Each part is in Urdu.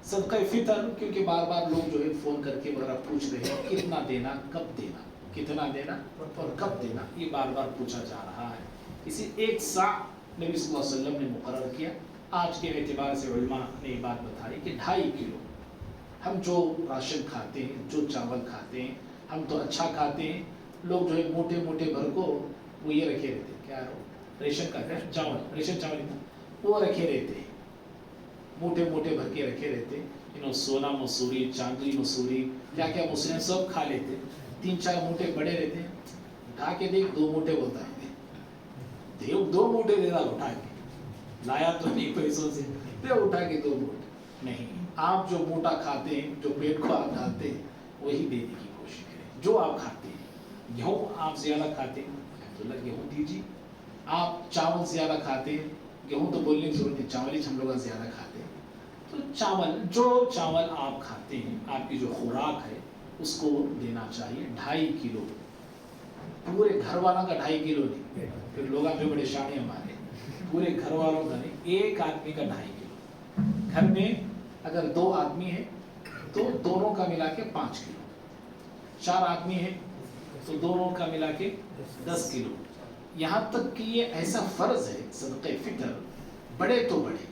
صدقہ فطر کیونکہ بار بار لوگ جو ہے فون کر کے وغیرہ پوچھ رہے ہیں کتنا دینا کب دینا، کتنا دینا اور کب دینا، یہ بار بار پوچھا جا رہا ہے. اسی ایک سا نبی صلی اللہ علیہ وسلم نے مقرر کیا. آج کے اعتبار سے علماء نے یہ بات بتائی کہ 2.5 کلو ہم جو راشن کھاتے ہیں، جو چاول کھاتے ہیں، ہم تو اچھا کھاتے ہیں. لوگ جو ہے موٹے موٹے بھر کو وہ یہ رکھے رہتے ہیں، کیا ریشن کا ہے چاول، ریشن چاول وہ رکھے رہتے ہیں، موٹے موٹے بھر کے رکھے رہتے. سونا مسوری، چاندی مسوری، کیا کیا مسوری سب کھا لیتے. 3-4 موٹے بڑے رہتے ہیں. اٹھا کے دیکھ 2 موٹے بولتا ہے، دیو 2 موٹے دینا اٹھا کے، لایا تو نہیں پیسوں سے، دے اٹھا کے 2 موٹے نہیں. آپ جو موٹا کھاتے ہیں، جو پیٹ کو آپ ڈالتے ہیں، وہی دینے کی کوشش کریں. جو آپ کھاتے ہیں، گیہوں آپ زیادہ کھاتے ہیں تو گیہوں دیجیے. آپ چاول زیادہ کھاتے ہیں، گیہوں تو بولنے کی ضرورت نہیں، چاول ہی ہم لوگ زیادہ کھاتے ہیں. تو چاول، جو چاول آپ کھاتے ہیں، آپ کی جو خوراک ہے اس کو دینا چاہیے. 2.5 کلو پورے گھر والوں کا 2.5 کلو نہیں، پھر لوگ آپ جو بڑے شانے ہمارے، پورے گھر والوں کا نہیں، ایک آدمی کا 2.5 کلو. گھر میں اگر 2 آدمی ہیں تو دونوں کا ملا کے 5 کلو. 4 آدمی ہیں تو دونوں کا ملا کے 10 کلو. یہاں تک کہ یہ ایسا فرض ہے صدقہ فطر، بڑے تو بڑے،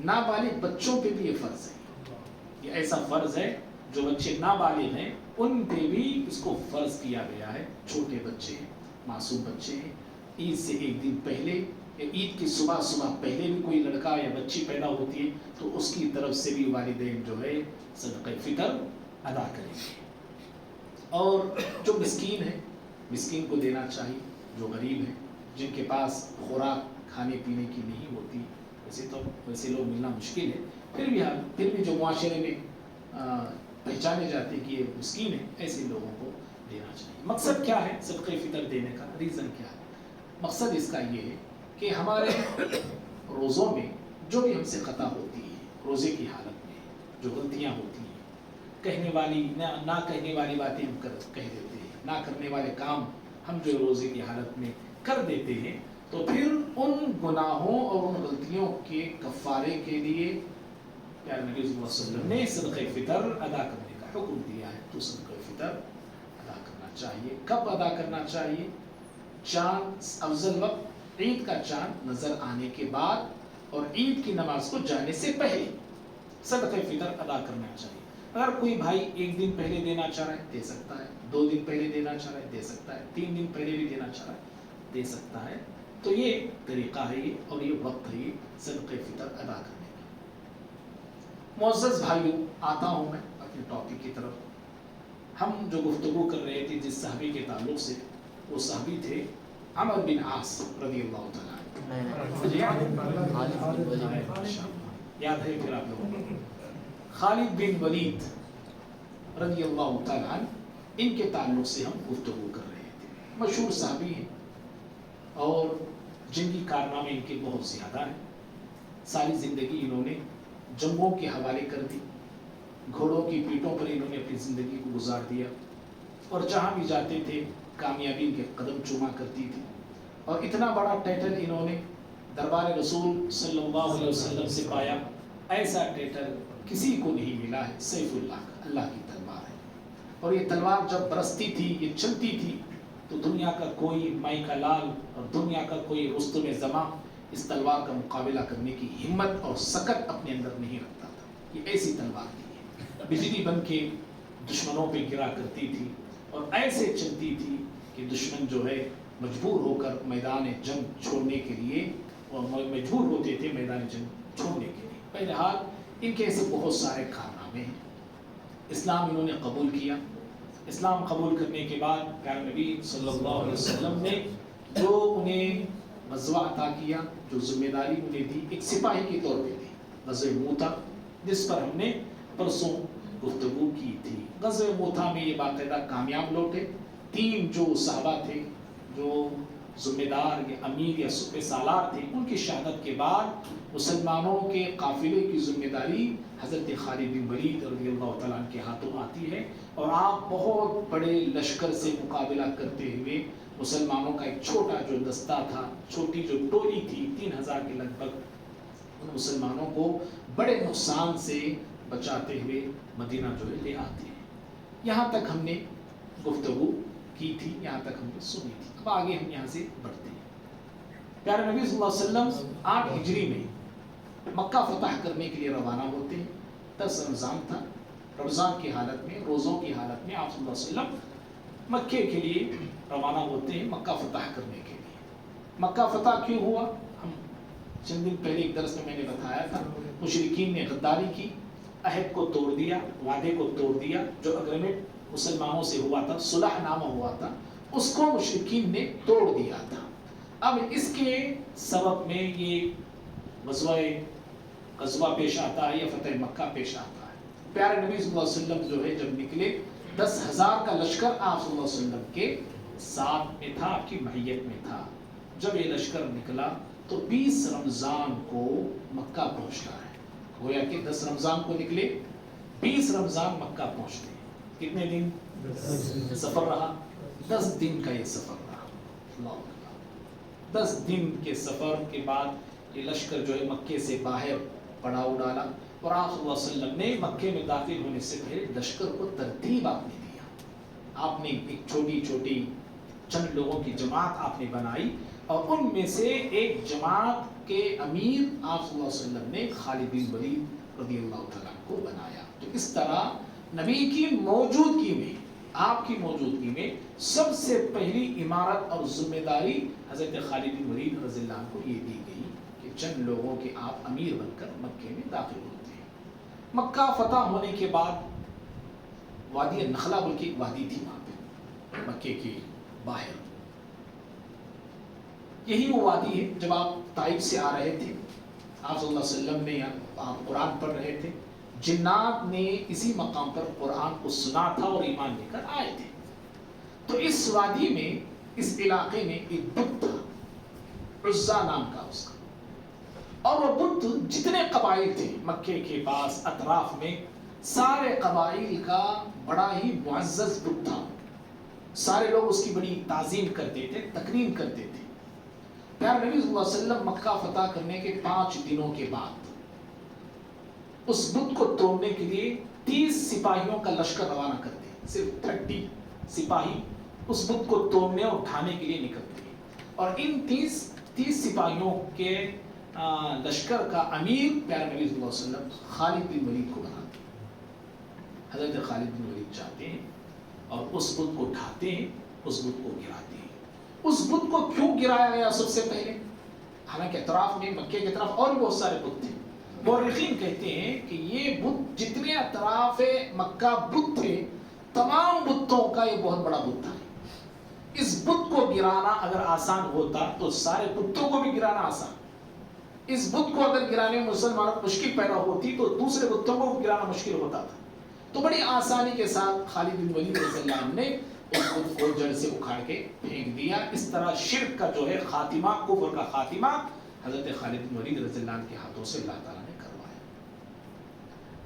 نابالغ بچوں پہ بھی یہ فرض ہے. یہ ایسا فرض ہے جو بچے نابالغ ہیں ان پہ بھی اس کو فرض کیا گیا ہے. چھوٹے بچے ہیں، معصوم بچے ہیں، عید سے 1 دن پہلے یا عید کی صبح پہلے بھی کوئی لڑکا یا بچی پیدا ہوتی ہے تو اس کی طرف سے بھی والدین جو ہے صدقہ فطر ادا کریں گے. اور جو مسکین ہے، مسکین کو دینا چاہیے. جو غریب ہیں، جن کے پاس خوراک کھانے پینے کی نہیں ہوتی، ویسے لوگ ملنا مشکل ہے، پھر بھی جو معاشرے میں پہچانے جاتے کہ یہ مسکین ہے، ایسے لوگوں کو دینا چاہیے. مقصد کیا ہے صدقہ فطر دینے کا؟ ریزن کیا ہے؟ مقصد اس کا یہ ہے کہ ہمارے روزوں میں جو بھی ہم سے خطا ہوتی ہے، روزے کی حالت میں جو غلطیاں ہوتی ہیں، کہنے والی نہ کہنے والی باتیں ہم کہہ دیتے ہیں، نہ کرنے والے کام ہم جو روزے کی حالت میں کر دیتے ہیں، تو پھر ان گناہوں اور ان غلطیوں کے کفارے کے لیے پیارے نبی صلی اللہ علیہ وسلم نے صدقہ فطر ادا کرنے کا حکم دیا ہے. تو صدقہ فطر ادا کرنا چاہیے. کب ادا کرنا چاہیے؟ چاند افضل وقت عید کا چاند نظر آنے کے بعد اور عید کی نماز کو جانے سے پہلے صدقہ فطر ادا کرنا چاہیے. اگر کوئی بھائی 1 دن پہلے دینا چاہ رہا ہے دے سکتا ہے، 2 دن پہلے دینا چاہ رہا ہے دے سکتا ہے، 3 دن پہلے بھی دینا چاہ رہا ہے دے سکتا ہے. تو یہ طریقہ ہے اور یہ وقت ہے صدقہ فطر ادا کرنے کا. معزز بھائیوں، آتا ہوں میں اپنے ٹاپک کی طرف. ہم جو گفتگو کر رہے تھے جس صحابی کے تعلق سے، وہ صحابی تھے عمر بن عاص رضی اللہ تعالیٰ عنہ. یاد ہے پھر آپ لوگوں کو؟ خالد بن ولید رضی اللہ تعالیٰ عنہ، ان کے تعلق سے ہم گفتگو کر رہے تھے. مشہور صحابی ہیں اور جن کی کارنامے ان کے بہت زیادہ ہیں. ساری زندگی انہوں نے جنگوں کے حوالے کر دی، گھوڑوں کی پیٹوں پر انہوں نے اپنی زندگی کو گزار دیا، اور جہاں بھی جاتے تھے کامیابی ان کے قدم چوما کرتی تھی. اور اتنا بڑا ٹائٹل انہوں نے دربار رسول صلی اللہ علیہ وسلم سے پایا. ایسا ٹائٹل کسی کو نہیں ملا ہے. سیف اللہ کا، اللہ کی تلوار ہے. اور یہ تلوار جب برستی تھی، یہ چلتی تھی، تو دنیا کا کوئی مائی کا لال اور دنیا کا کوئی رستم زماں اس تلوار کا مقابلہ کرنے کی ہمت اور سکت اپنے اندر نہیں رکھتا تھا. یہ ایسی تلوار تھی، بجلی بن کے دشمنوں پہ گرا کرتی تھی اور ایسے چلتی تھی کہ دشمن جو ہے مجبور ہو کر میدان جنگ چھوڑنے کے لیے، اور مجبور ہوتے تھے میدان جنگ چھوڑنے کے لیے. بہرحال ان کے ایسے بہت سارے کارنامے ہیں. اسلام انہوں نے قبول کیا. اسلام قبول کرنے کے بعد پیارے نبی صلی اللہ علیہ وسلم نے جو انہیں غزوہ عطا کیا، جو ذمہ داری انہیں دی، ایک سپاہی کے طور پہ دی، غزوہ موتا، جس پر ہم نے پرسوں گفتگو کی تھی. غزوہ موتا میں یہ باقاعدہ کامیاب لوٹے. 3 جو صحابہ تھے، جو ذمہ دار یا امیر یا سپہ سالار تھے، ان کی شہادت کے بعد مسلمانوں کے قافلے کی ذمہ داری حضرت خالد بن ولید رضی اللہ تعالیٰ عنہ کے ہاتھوں آتی ہے. اور آپ بہت بڑے لشکر سے مقابلہ کرتے ہوئے مسلمانوں کا ایک چھوٹا جو دستہ تھا، چھوٹی جو ٹولی تھی 3000 کے لگ بھگ، ان مسلمانوں کو بڑے نقصان سے بچاتے ہوئے مدینہ جو ہے لے آتے ہیں. یہاں تک ہم نے گفتگو کی تھی, یہاں تک ہم نے سنی تھی. اب آگے ہم یہاں سے بڑھتے ہیں. پیارے نبی صلی اللہ علیہ وسلم 8 ہجری میں مکہ فتح کرنے کے لیے روانہ ہوتے ہیں. 10 رمضان تھا. رمضان کی حالت میں, روزوں کی حالت میں آپ صلی اللہ علیہ وسلم مکے کے لیے روانہ ہوتے ہیں, مکہ فتح کرنے کے لیے. مکہ فتح کیوں ہوا؟ ہم چند دن پہلے ایک درس میں نے بتایا تھا. مشرکین نے غداری کی, عہد کو توڑ دیا, وعدے کو توڑ دیا. جو اگریمنٹ مسلمانوں سے ہوا تھا, صلح نامہ ہوا تھا, اس کو مشرکین نے توڑ دیا تھا. اب اس کے سبب میں یہ غزوہ پیش آتا ہے یا فتح مکہ پیش آتا ہے. پیارے نبی صلی اللہ علیہ وسلم جو ہے جب نکلے, 10,000 کا لشکر آپ صلی اللہ علیہ وسلم کے ساتھ میں تھا, آپ کی معیت میں تھا. جب یہ لشکر نکلا تو 20 رمضان کو مکہ پہنچتا ہے. گویا کہ 10 رمضان کو نکلے, 20 رمضان مکہ پہنچتے ہیں. کتنے دن سفر رہا؟ 10 دن کا یہ سفر رہا. اللہ اکبر. 10 دن کے سفر کے بعد یہ لشکر جو ہے مکے سے باہر پڑاؤ ڈالا. اور آپ صلی اللہ علیہ وسلم نے مکے میں داخل ہونے سے پہلے لشکر کو ترتیب آپ نے دیا. آپ نے ایک چھوٹی چھوٹی چند لوگوں کی جماعت آپ نے بنائی, اور ان میں سے ایک جماعت کے امیر آپ صلی اللہ علیہ وسلم نے خالد بن ولید رضی اللہ تعالیٰ کو بنایا. تو اس طرح نبی کی موجودگی میں, آپ کی موجودگی میں سب سے پہلی عمارت اور ذمہ داری حضرت خالد بن ولید رضی اللہ عنہ کو یہ دی گئی کہ چند لوگوں کے آپ امیر بن کر مکے میں داخل ہوتے ہیں. مکہ فتح ہونے کے بعد وادی نخلا بول کی ایک وادی تھی وہاں پہ مکے کے باہر. یہی وہ وادی ہے جب آپ طائف سے آ رہے تھے, آپ صلی اللہ علیہ وسلم نے آپ قرآن پڑھ رہے تھے, جنات نے اسی مقام پر قرآن کو سنا تھا اور ایمان لے کر آئے تھے. تو اس وادی میں, اس علاقے میں ایک بت تھا, عزا نام کا اس کا. اور وہ بت جتنے قبائل تھے مکے کے پاس اطراف میں, سارے قبائل کا بڑا ہی معزز بت تھا. سارے لوگ اس کی بڑی تعظیم کرتے تھے, تکریم کرتے تھے. پیارے نبی صلی اللہ علیہ وسلم مکہ فتح کرنے کے 5 دنوں کے بعد اس بت کو توڑنے کے لیے 30 سپاہیوں کا لشکر روانہ کرتے ہیں. صرف 30 سپاہی اس بت کو توڑنے اور اٹھانے کے لیے نکلتے ہیں. اور ان 30 سپاہیوں کے لشکر کا امیر پیارے نبی صلی اللہ علیہ وسلم خالد بن ولید کو بناتے ہیں. حضرت خالد بن ولید جاتے ہیں اور اس بت کو اٹھاتے ہیں, اس بت کو گراتے ہیں. اس بت کو کیوں گرایا گیا سب سے پہلے؟ حالانکہ اطراف میں مکے کے طرف اور بھی بہت سارے بت تھے. مورخین کہتے ہیں کہ یہ بت جتنے اطراف مکہ بت تھے, تمام بتوں کا یہ بہت بڑا بت تھا. اس بت کو گرانا اگر آسان ہوتا تو سارے بتوں کو بھی گرانا آسان. اس بت کو اگر گرانے میں مسلمانوں کو مشکل پیدا ہوتی تو دوسرے بتوں کو گرانا مشکل ہوتا تھا. تو بڑی آسانی کے ساتھ خالد بن ولید رضی اللہ عنہ نے اس بت کو جڑ سے اکھاڑ کے پھینک دیا. اس طرح شرک کا جو ہے خاتمہ, کفر کا خاتمہ حضرت خالد بن ولید رضی اللہ عنہ کے ہاتھوں سے اللہ تعالیٰ نے کروایا.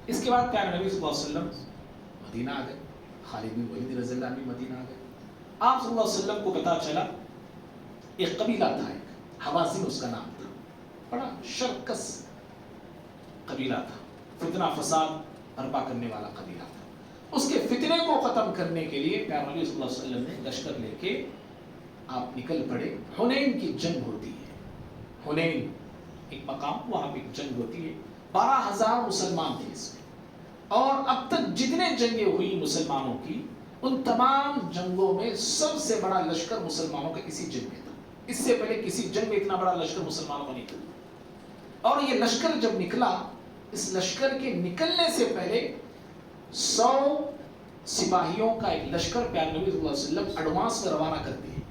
اس کے بعد پیارے نبی صلی اللہ علیہ وسلم مدینہ آ گئے. خالد بن ولید رضی اللہ عنہ بھی مدینہ آ گئے. آپ صلی اللہ علیہ وسلم کو پتا چلا ایک قبیلہ تھا, ایک حوازن اس کا نام تھا, بڑا شرکس قبیلہ تھا, فتنہ فساد برپا کرنے والا قبیلہ تھا. اس کے فتنے کو ختم کرنے کے لیے پیارے نبی صلی اللہ علیہ وسلم نے لشکر لے کے آپ نکل پڑے. حنین کی جنگ ہوتی ہے, حنین ایک مقام, وہاں پہ جنگ ہوتی ہے. 12,000 مسلمان تھے اس میں, اور اب تک جتنے جنگیں ہوئی مسلمانوں کی, ان تمام جنگوں میں سب سے بڑا لشکر مسلمانوں کا اسی جنگ میں تھا. اس سے پہلے کسی جنگ میں اتنا بڑا لشکر مسلمانوں کا نہیں تھا. اور یہ لشکر جب نکلا, اس لشکر کے نکلنے سے پہلے 100 سپاہیوں کا ایک لشکر پیارے نبی صلی اللہ علیہ وسلم ایڈوانس میں روانہ کرتے ہیں.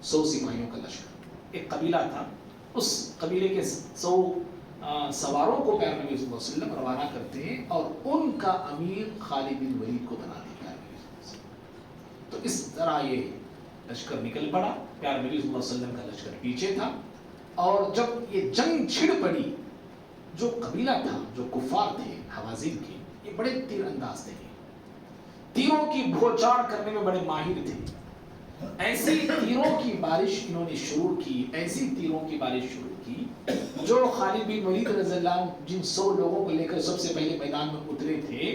100 سپاہیوں کا لشکر, ایک قبیلہ تھا, اس قبیلے کے 100 سواروں کو پیارے نبی صلی اللہ علیہ وسلم روانہ کرتے ہیں, اور ان کا امیر خالد بن ولید کو بنا دیتا ہے. تو اس طرح یہ لشکر نکل پڑا. پیارے نبی صلی اللہ علیہ وسلم کا لشکر پیچھے تھا. اور جب یہ جنگ چھڑ پڑی, جو قبیلہ تھا, جو کفار تھے حوازن کے, یہ بڑے تیر انداز تھے, تیروں کی بھوچار کرنے میں بڑے ماہر تھے. ایسی تیروں کی بارش انہوں نے شروع کی, ایسی تیروں کی بارش شروع کی جو خالد بن ولید رضی اللہ عنہ جن 100 لوگوں کو لے کر سب سے پہلے میدان میں اترے تھے،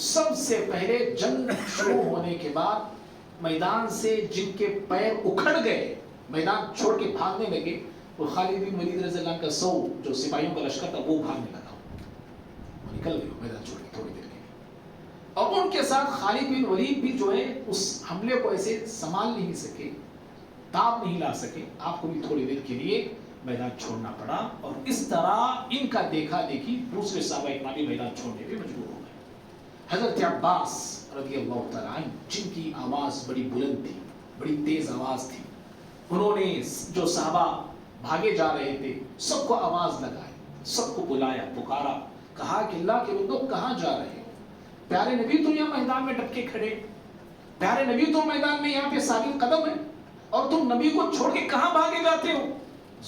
سب سے پہلے جنگ شروع ہونے کے بعد میدان سے جن کے پیر اکھڑ گئے، میدان چھوڑ کے بھاگنے لگے، وہ خالد بن ولید رضی اللہ عنہ کا 100 جو سپاہیوں کا لشکر تھا وہ بھاگنے لگا، وہ نکل گئے میدان چھوڑ کے تھوڑی دیر کے لیے۔ اور ان کے ساتھ خالد بن ولید بھی جو ہے اس حملے کو ایسے سنبھال نہیں سکے، تاب نہیں لا سکے، آپ کو بھی تھوڑی دیر کے لیے میدان چھوڑنا پڑا، اور اس طرح ان کا دیکھا دیکھی دوسرے صحابہ اکرام بھی میدان چھوڑنے پہ مجبور ہو گئے۔ حضرت عباس رضی اللہ تعالیٰ عنہ جن کی آواز بڑی بلند تھی، بڑی تیز آواز تھی، انہوں نے جو صحابہ بھاگے جا رہے تھے سب کو آواز لگائی، سب کو بلایا، پکارا، کہا کہ اللہ کے بندو کہاں جا رہے ہو؟ پیارے نبی تو یہاں میدان میں ڈٹ کے کھڑے، پیارے نبی تو میدان میں یہاں پہ ثابت قدم ہے، اور تم نبی کو چھوڑ کے کہاں بھاگے جاتے ہو؟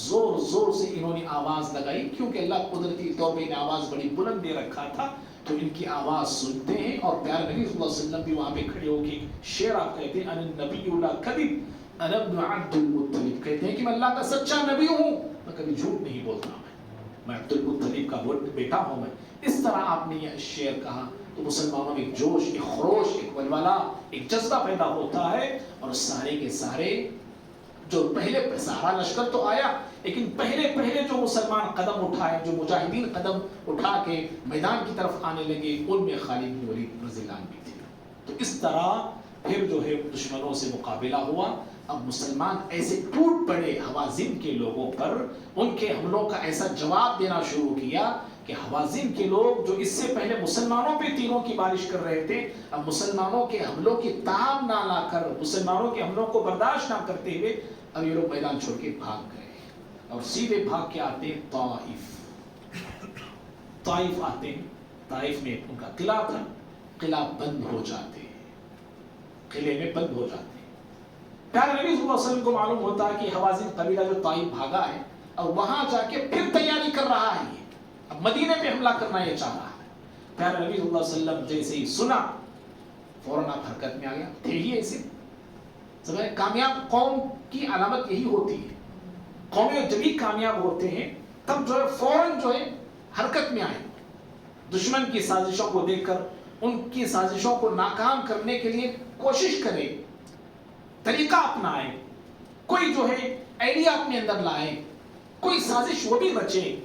زور زور سے انہوں نے آواز لگائی، کیونکہ اللہ قدرتی طور پہ انہیں آواز بڑی بلند دے رکھا تھا، تو ان کی آواز سنتے ہیں، اور پیارے نبی صلی اللہ علیہ وسلم بھی وہاں پہ کھڑے ہو کے شعر آپ کہتے ہیں، انا النبی لا کذب انا ابن عبد المطلب، کہتے ہیں کہ میں اللہ کا سچا نبی ہوں، میں کبھی جھوٹ نہیں بولتا، میں عبد المطلب کا بیٹا ہوں، میں اس طرح آپ نے یہ شعر کہا، تو مسلمانوں میں ایک جوش، ایک خروش، ایک ولولہ، ایک جذبہ پیدا ہوتا ہے، اور سارے کے سارے جو پہلے سارا لشکر تو آیا، لیکن پہلے جو مسلمان قدم اٹھائے، جو مجاہدین قدم اٹھا کے میدان کی طرف آنے لگے، ان میں خالد بن ولید رضی اللہ عنہ بھی تھے۔ تو اس طرح پھر جو ہے دشمنوں سے مقابلہ ہوا، اب مسلمان ایسے ٹوٹ پڑے حوازن کے لوگوں پر، ان کے حملوں کا ایسا جواب دینا شروع کیا کہ حوازن کے لوگ جو اس سے پہلے مسلمانوں پہ تیروں کی بارش کر رہے تھے، اب مسلمانوں کے حملوں کی تاب نہ لا کر، مسلمانوں کے حملوں کو برداشت نہ کرتے ہوئے اب یہ لوگ میدان چھوڑ کے بھاگ گئے، اور سیدھے بھاگ کے آتے ہیں طائف آتے ہیں۔ طائف میں ان کا قلعہ تھا، قلعہ بند ہو جاتے ہیں، قلعے میں بند ہو جاتے ہیں۔ پیارے نبی صلی اللہ علیہ وسلم کو معلوم ہوتا ہے کہ حوازن قبیلہ جو طائف بھاگا ہے، اور وہاں جا کے پھر تیاری کر رہا ہے، اب مدینے پہ حملہ کرنا یہ چاہ رہا ہے۔ پیارے نبی صلی اللہ علیہ وسلم جیسے ہی سنا، فوراً آپ حرکت میں آ گیا، تھے ہی ایسے سمجھے، کامیاب قوم کی علامت یہی ہوتی ہے، قومیں جب ہی کامیاب ہوتے ہیں تب جو ہے فوراً جو ہے حرکت میں آئے، دشمن کی سازشوں کو دیکھ کر ان کی سازشوں کو ناکام کرنے کے لیے کوشش کرے، طریقہ اپنائے، کوئی جو ہے آئیڈیا اپنے اندر لائے، کوئی سازش وہ بھی رچے،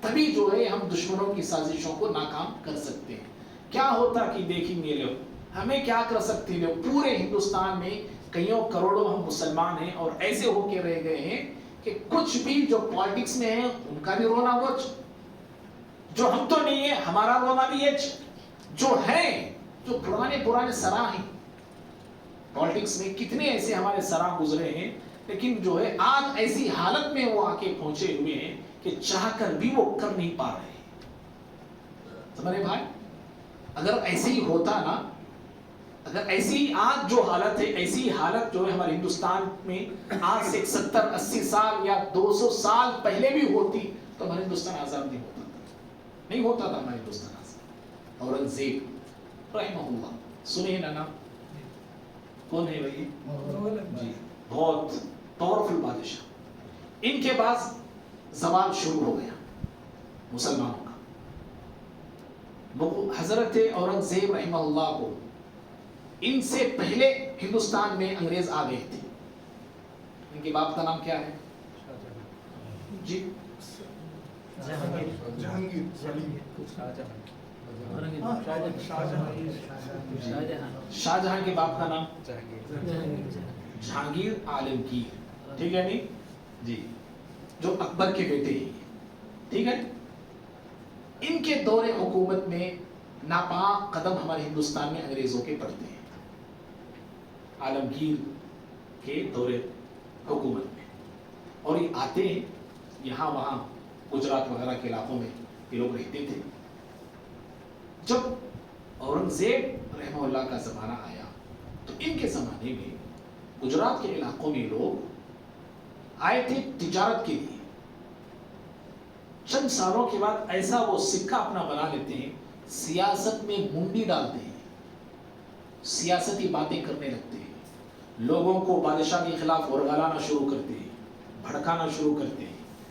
تبھی جو ہے ہم دشمنوں کی سازشوں کو ناکام کر سکتے ہیں۔ کیا ہوتا کہ دیکھیں گے لوگ، ہمیں کیا کر سکتے ہیں، پورے ہندوستان میں کئیوں کروڑوں ہم مسلمان ہیں، اور ایسے ہو کے رہ گئے ہیں کہ کچھ بھی جو پالیٹکس میں ہیں ان کا بھی رونا وچ، جو ہم تو نہیں ہے ہمارا رونا بھی ہے، جو ہیں جو پرانے سراہ ہیں، پالیٹکس میں کتنے ایسے ہمارے سراہ گزرے ہیں، لیکن جو ہے آج ایسی حالت میں وہ آ کے پہنچے ہوئے ہیں کہ چاہ کر بھی وہ کر نہیں پا رہے ہیں۔ سمجھے بھائی، اگر ایسے ہی ہوتا نا، اگر ایسی آج جو حالت ہے، ایسی حالت جو ہے ہمارے ہندوستان میں آج سے 70-80 سال یا 200 سال پہلے بھی ہوتی تو ہمارا ہندوستان آزاد نہیں ہوتا تھا ہمارا ہندوستان آزاد۔ اورنگزیب رحمہ اللہ، سنے نا نام، کون ہے بھائی؟ جی، بہت پاورفل بادشاہ، ان کے پاس زوال شروع ہو گیا مسلمانوں کا۔ حضرت اورنگزیب رحمہ اللہ کو ان سے پہلے ہندوستان میں انگریز آ گئے تھے، ان کے باپ کا نام کیا ہے؟ جی، شاہ جہاں کے باپ کا نام جہانگیر عالمگیر، ٹھیک ہے نہیں جی، جو اکبر کے بیٹے ہیں، ٹھیک ہے۔ ان کے دور حکومت میں ناپاک قدم ہمارے ہندوستان میں انگریزوں کے پڑتے ہیں، عالمگیر کے دور حکومت میں، اور یہ آتے ہیں یہاں وہاں گجرات وغیرہ کے علاقوں میں یہ لوگ رہتے تھے۔ جب اورنگزیب رحمہ اللہ کا زمانہ آیا تو ان کے زمانے میں گجرات کے علاقوں میں لوگ آئے تھے تجارت کے لیے، چند سالوں کے بعد ایسا وہ سکہ اپنا بنا لیتے ہیں، سیاست میں منڈی ڈالتے ہیں، سیاستی باتیں کرنے لگتے ہیں، لوگوں کو بادشاہ کے خلاف ورگلانا شروع کرتے ہیں، بھڑکانا شروع کرتے ہیں،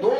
2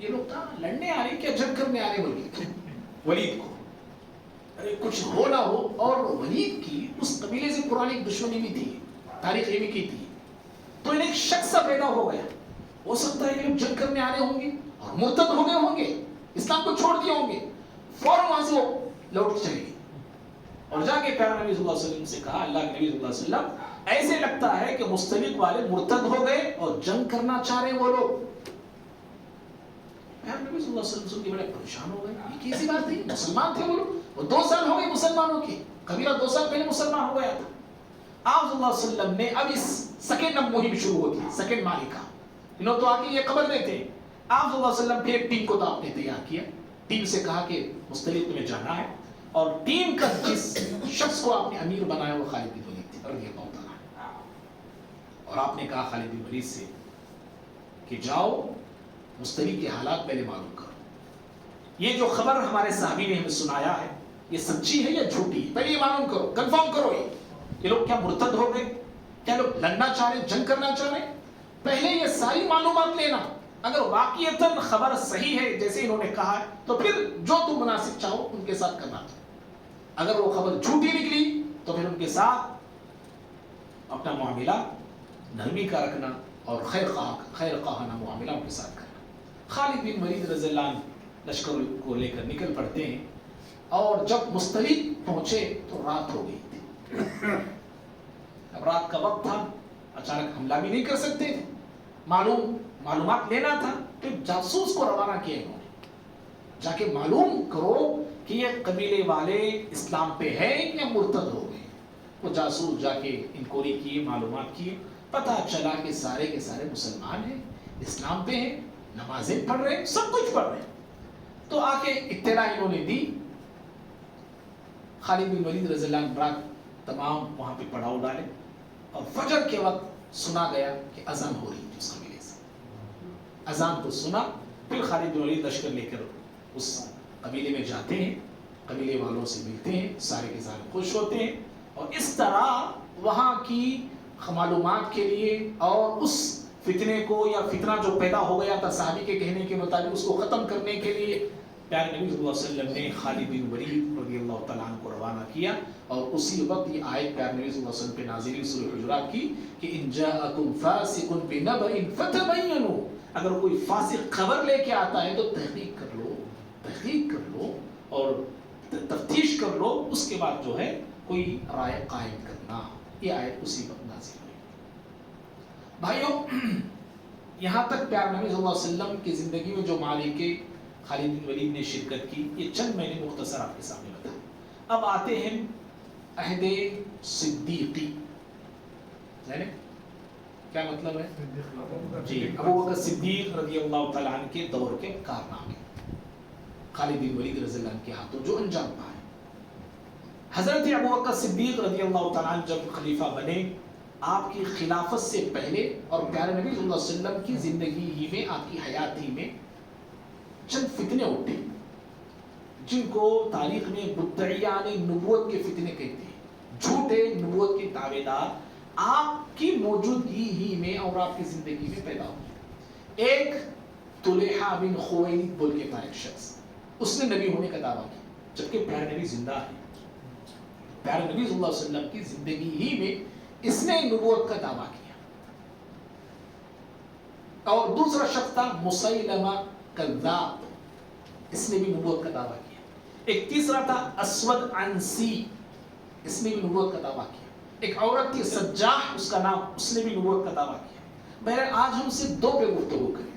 یہ لوگ کہاں لڑنے آ رہے کیا جنگ کرنے آ رہے ولید کو. ارے کچھ ہو نہ ہو. اور ولید کی اس قبیلے سے پرانی دشمنی بھی تھی, تاریخ یہ بھی کی تھی, تو انہیں ایک شک سا پیدا ہو گیا. ہو سکتا ہے یہ لوگ جنگ کرنے آ رہے ہوں گے اور مرتد ہو گئے ہوں گے, اسلام کو چھوڑ دیے ہوں گے. فوراً وہاں سے وہ لوٹ چلے گئے اور جا کے پیارے نبی صلی اللہ علیہ وسلم سے کہا, اللہ کے نبی صلی اللہ علیہ وسلم ایسے لگتا ہے کہ مستلق والے مرتد ہو گئے اور جنگ کرنا چاہ رہے وہ لوگ. پیارے نبی صلی اللہ علیہ وسلم کے بڑے پریشان ہو گئے, یہ کیسی بات ہے, مسلمان تھے وہ لوگ, وہ 2 سال ہو گئے مسلمانوں کے, قبیلہ 2 سال پہلے مسلمان ہو گیا تھا. آپ صلی اللہ علیہ وسلم نے اب اس سیکنڈ مہم شروع ہوتی, سیکنڈ مالکہ, انہوں تو آگے یہ خبر دیتے. آپ صلی اللہ علیہ وسلم پھر ایک ٹیم کو تو آپ نے تیار کیا, ٹیم سے کہا کہ مستلق میں جانا ہے, اور ٹیم کا جس شخص کو آپ نے امیر بنایا وہ خالد بن ولید تھے رضی اللہ تعالیٰ. اور آپ نے کہا خالد بن ولید سے کہ جاؤ مستلق کے حالات پہلے معلوم کرو, یہ جو خبر ہمارے صحابی نے ہمیں سنایا ہے یہ سچی ہے یا جھوٹی ہے, پہلے یہ معلوم کرو, کنفرم کرو یہ لوگ کیا مرتد ہو گئے, کیا لوگ لڑنا چاہ رہے, جنگ کرنا چاہ رہے. پہلے یہ ساری معلومات لینا, اگر واقعتاً خبر صحیح ہے جیسے انہوں نے کہا ہے تو پھر جو تم مناسب چاہو ان کے ساتھ کرنا. اگر وہ خبر جھوٹی نکلی تو پھر ان کے ساتھ اپنا معاملہ نرمی کا رکھنا اور خیر خواہانہ معاملہ ان کے ساتھ کرنا. خالد بن ولید رضی اللہ عنہ لشکر کو لے کر نکل پڑتے ہیں, اور جب مستلق پہنچے تو رات ہو گئی تھی. اب رات کا وقت تھا, اچانک حملہ بھی نہیں کر سکتے تھے, معلومات لینا تھا, تو جاسوس کو روانہ کیا انہوں نے, جا کے معلوم کرو کہ یہ قبیلے والے اسلام پہ ہیں یا مرتد ہو گئے. وہ جاسوس جا کے انکوائری کیے, معلومات کیے, پتہ چلا کہ سارے کے سارے مسلمان ہیں, اسلام پہ ہیں, نمازیں پڑھ رہے ہیں, سب کچھ پڑھ رہے ہیں. تو آ کے اطلاع انہوں نے دی. خالد بن ولید رضی اللہ عنہ رات تمام وہاں پہ پڑاؤ ڈالے, اور فجر کے وقت سنا گیا کہ اذان ہو رہی ہے اس قبیلے سے. اذان کو سنا, پھر خالد بن ولید لشکر لے کر اس قبیلے میں جاتے ہیں, قبیلے والوں سے ملتے ہیں, سارے کے سارے خوش ہوتے ہیں, اور اس طرح وہاں کی معلومات کے لیے اور اس فتنے کو یا فتنہ جو پیدا ہو گیا تھا صحابی کے کہنے کے مطابق اس کو ختم کرنے کے لیے پیارے نبی صلی اللہ علیہ وسلم نے خالد بن ولید رضی اللہ تعالیٰ عنہ کو روانہ کیا. اور اسی وقت یہ آیت پیارے نبی صلی اللہ علیہ وسلم پہ نازل ہوئی سورہ حجرات کی کہ ان جاءکم فاسق بنبأ فتبینوا, اگر کوئی فاسق خبر لے کے آتا ہے تو تحقیق کر لو اور تفتیش کر لو, اس کے بعد جو ہے کوئی رائے قائم کرنا. یہ آیت اسی وقت نازل ہوئی. بھائیوں, یہاں تک پیارے نبی صلی اللہ علیہ وسلم کی زندگی میں جو معرکے خالد بن ولید نے شرکت کی, یہ چند میں نے مختصر آپ کے سامنے بتایا. اب آتے ہیں عہد صدیقی. کیا مطلب ہے؟ جی, ابو بکر صدیق رضی اللہ تعالیٰ عنہ کے دور کے کارنامے خالد بن ولید رضی اللہ عنہ کے ہاتھوں جو انجام پائے. حضرت ابو بکر صدیق رضی اللہ تعالیٰ عنہ جب خلیفہ بنے, آپ کی خلافت سے پہلے اور پیارے نبی صلی اللہ علیہ وسلم کی زندگی ہی میں, آپ کی حیات ہی میں چند فتنے اٹھے جن کو تاریخ میں مدعیان نبوت کے فتنے کہتے ہیں. جھوٹے نبوت کے دعوے دار آپ کی موجودگی ہی میں اور آپ کی زندگی میں پیدا ہوئے. ایک طلحہ بن خویلد بول کے تھا ایک شخص, اس نے نبی ہونے کا دعویٰ کیا جبکہ پیارے نبی زندہ ہے. پیارے نبی صلی اللہ علیہ وسلم کی زندگی ہی میں اس نے نبوت کا دعویٰ کیا. اور دوسرا شخص تھا مسیلمہ کذاب, اس نے بھی نبوت کا دعویٰ کیا. ایک تیسرا تھا اسود عنسی, اس نے بھی نبوت کا دعویٰ کیا. ایک عورت تھی سجاح اس کا نام, اس نے بھی نبوت کا دعویٰ کیا. بہرحال آج ہم سے 2 پہ گفتگو کریں.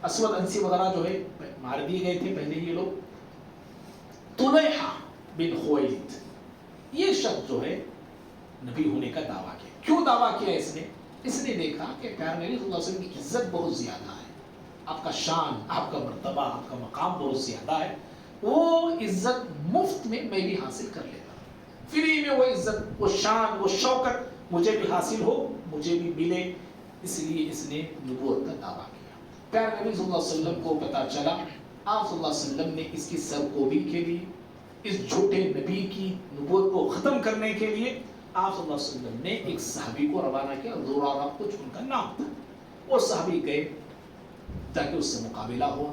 اسود عنسی وغیرہ جو ہے مار دیے گئے تھے پہلے یہ لوگ. طلحہ بن خویلد, یہ شخص جو ہے نبی ہونے کا دعویٰ کیا. کیوں دعویٰ کیا اس نے؟ اس نے دیکھا کہ پیارے نبی صلی اللہ علیہ وسلم کی عزت بہت زیادہ ہے, آپ کا شان, آپ کا مرتبہ, آپ کا مقام بہت زیادہ ہے. وہ عزت مفت میں بھی حاصل کر لیتا, فری میں وہ عزت, وہ شان, وہ شوکت مجھے بھی حاصل ہو, مجھے بھی ملے. اس لیے اس نے نبوت کا دعویٰ کیا. پیارے نبی صلی اللہ علیہ وسلم کو پتہ چلا, آپ صلی اللہ علیہ وسلم نے اس کی سرکوبی کے لیے, اس جھوٹے نبی کی نبوت کو ختم کرنے کے لیے آپ صلی اللہ علیہ وسلم نے ایک صحابی کو روانہ کیا. زرارہ کچھ ان کا نام تھا. وہ صحابی گئے تاکہ اس سے مقابلہ ہوا.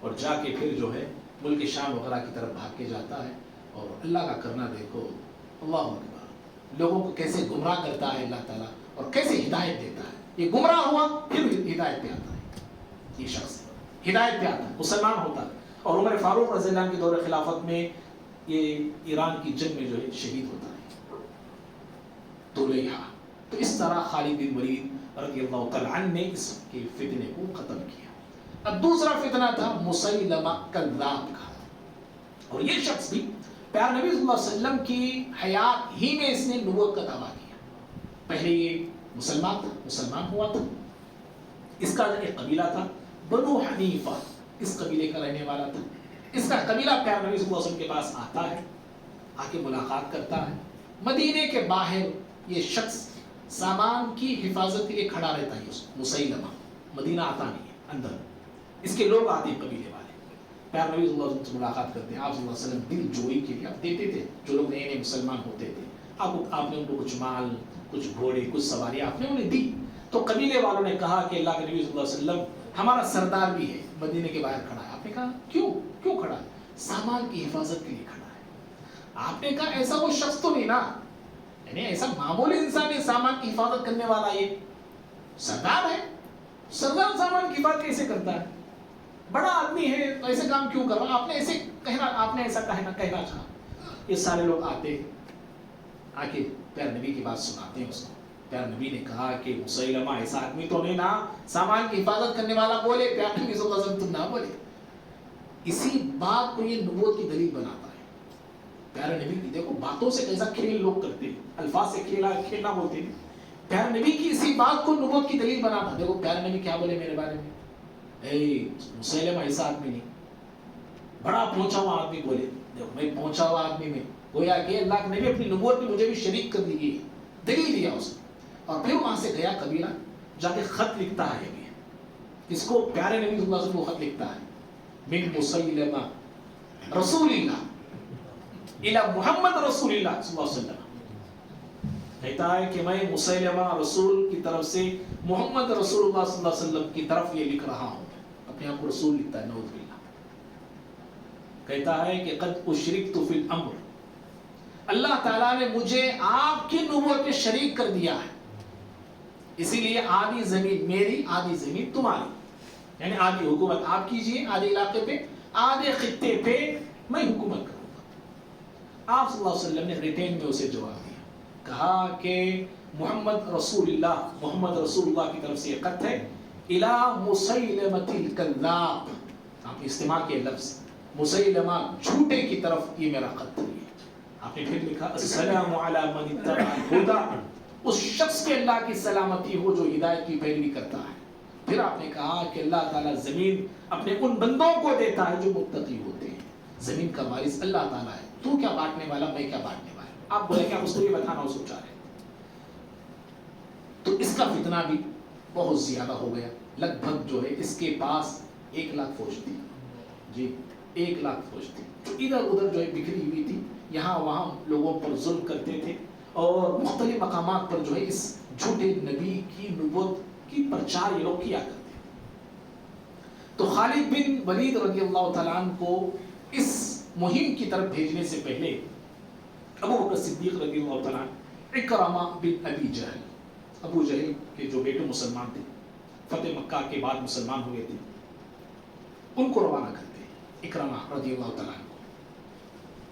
اور جا کے پھر جو ہے ملک شام وغیرہ کی طرف بھاگ کے جاتا ہے. اور اللہ کا کرنا دیکھو، اللہ اکبر، لوگوں کو کیسے گمراہ کرتا ہے اللہ تعالیٰ اور کیسے ہدایت دیتا ہے. یہ گمراہ ہوا پھر ہدایت پہ آتا ہے، یہ شخص ہدایت پہ آتا ہے، مسلمان ہوتا ہے. اور عمر فاروق رضی اللہ عنہ کے دور خلافت میں یہ ایران کی جنگ میں جو ہے شہید ہوتا ہے طلیحہ. تو اس طرح خالد بن ولید رضی اللہ تعالیٰ عنہ نے اس کے فتنے کو ختم کیا. اب دوسرا فتنہ تھا مسیلمہ کذاب کا، اور یہ شخص بھی پیارے نبی صلی اللہ علیہ وسلم کی حیات ہی میں اس نے نبوت کا دعویٰ کیا. پہلے یہ مسلمان تھا، مسلمان ہوا تھا. اس کا ایک قبیلہ تھا بنو حنیفہ، اس قبیلے کا رہنے والا تھا. اس کا قبیلہ پیارے نبی صلی اللہ علیہ وسلم کے پاس آتا ہے، آ کے ملاقات کرتا ہے. مدینے کے باہر یہ شخص سامان کی حفاظت کے لیے کھڑا رہتا ہے. مسیلمہ مدینہ آتا نہیں ہے، اندر اس کے لوگ آتے ہیں قبیلے والے. پیارے نبی صلی اللہ علیہ وسلم سے ملاقات کرتے ہیں. آپ صلی اللہ علیہ وسلم دل جوئی کے لیے آپ دیتے تھے. جو لوگ نئے نئے مسلمان ہوتے تھے آپ نے ان کو کچھ مال، کچھ گھوڑے، کچھ سواری آپ نے انہیں دی. تو قبیلے والوں نے کہا کہ اللہ کے نبی صلی اللہ علیہ وسلم ہمارا سردار بھی ہے، مدینے کے باہر کھڑا ہے. آپ نے کہا کیوں کھڑا ہے؟ سامان کی حفاظت کے لیے کھڑا ہے. آپ نے کہا ایسا وہ شخص تو نہیں نا، یعنی ایسا معمولی انسان ہے سامان کی حفاظت کرنے والا، یہ سردار ہے. سردار سامان کی حفاظت کیسے کرتا ہے؟ بڑا آدمی ہے تو ایسے کام کیوں کر رہا؟ آپ نے ایسا کہنا چاہا. یہ سارے لوگ آتے آ کے پیارے نبی کی بات سناتے ہیں اس کو. پیارے نبی نے کہا کہ مسیلمہ ایسا آدمی تو نہیں نا سامان کی حفاظت کرنے والا بولے. پیارے نبی صلی اللہ علیہ وسلم تم نہ بولے. اسی بات کو یہ نبوت کی دلیل بناتا ہے. پیارے نبی کی دیکھو باتوں سے کیسا کھیل لوگ کرتے ہیں، الفاظ سے کھیلنا بولتے ہیں. پیارے نبی کی اسی بات کو نبوت کی دلیل بناتا. دیکھو پیارے نبی کیا بولے میرے بارے میں، مسیلمہ ایسا آدمی نہیں، بڑا پہنچا ہوا آدمی بولے. دیکھو میں پہنچا ہوا آدمی میں گویا کہ اللہ کے نبی اپنی نبوت میں مجھے بھی شریک کر دی، دلیل دیا اس نے. اور پھر وہاں سے گیا قبیلہ، جا کے خط لکھتا ہے ابھی اس کو پیارے نبی صلی اللہ علیہ وسلم کو خط لکھتا ہے. من مسیلمہ رسول اللہ الی محمد رسول اللہ صلی اللہ علیہ وسلم. کہتا ہے کہ میں مسیلمہ رسول کی طرف سے محمد رسول اللہ صلی اللہ علیہ وسلم کی طرف یہ لکھ رہا ہوں. اپنے آپ کو رسول لکھتا ہے، نعوذ باللہ. کہتا ہے کہ قد اشرکت فی الامر، اللہ تعالیٰ نے مجھے آپ کی نبوت میں شریک کر دیا ہے، اسی لیے آدھی زمین میری آدھی زمین تمہاری، یعنی آدھی حکومت آپ کیجئے آدھے علاقے پہ، آدھے خطے پہ میں حکومت کروں گا. آپ صلی اللہ علیہ وسلم نے ریٹین میں اسے جواب دیا، کہا کہ محمد رسول اللہ کی طرف سے یہ خط ہے الی مسیلمۃ الکذاب. آپ نے استعمال کیا لفظ مسیلمہ جھوٹے کی طرف، یہ میرا خط ہے. آپ نے پھر لکھا السلام علی من اتبع الہدی، اس شخص کے اللہ کی سلامتی ہو جو ہدایت کی پیروی کرتا ہے. پھر آپ نے کہا کہ اللہ تعالیٰ زمین اپنے ان بندوں کو دیتا ہے جو متقی ہوتے ہیں. زمین کا وارث اللہ تعالیٰ ہے، تو کیا بانٹنے والا، میں کیا بانٹنے والا. آپ بولے کہ آپ اس کو یہ بتانا اس کو چاہ رہے. تو اس کا فتنہ بھی بہت زیادہ ہو گیا. لگ بھگ جو ہے اس کے پاس 1 لاکھ فوج تھی، جی 1 لاکھ فوج تھی، ادھر ادھر جو ہے بکھری ہوئی تھی، یہاں وہاں لوگوں پر ظلم کرتے تھے اور مختلف مقامات پر جو ہے اس جھوٹے نبی کی نبوت کی پرچار یہ لوگ کیا کرتے. تو خالد بن ولید رضی اللہ تعالیٰ عنہ کو اس مہم کی طرف بھیجنے سے پہلے ابو بکر صدیق رضی اللہ تعالیٰ عنہ اکرمہ بن ابی جہل، ابو جہل کے جو بیٹے مسلمان تھے، فتح مکہ کے بعد مسلمان ہوئے تھے، ان کو روانہ کرتے ہیں اکرمہ رضی اللہ تعالیٰ عنہ.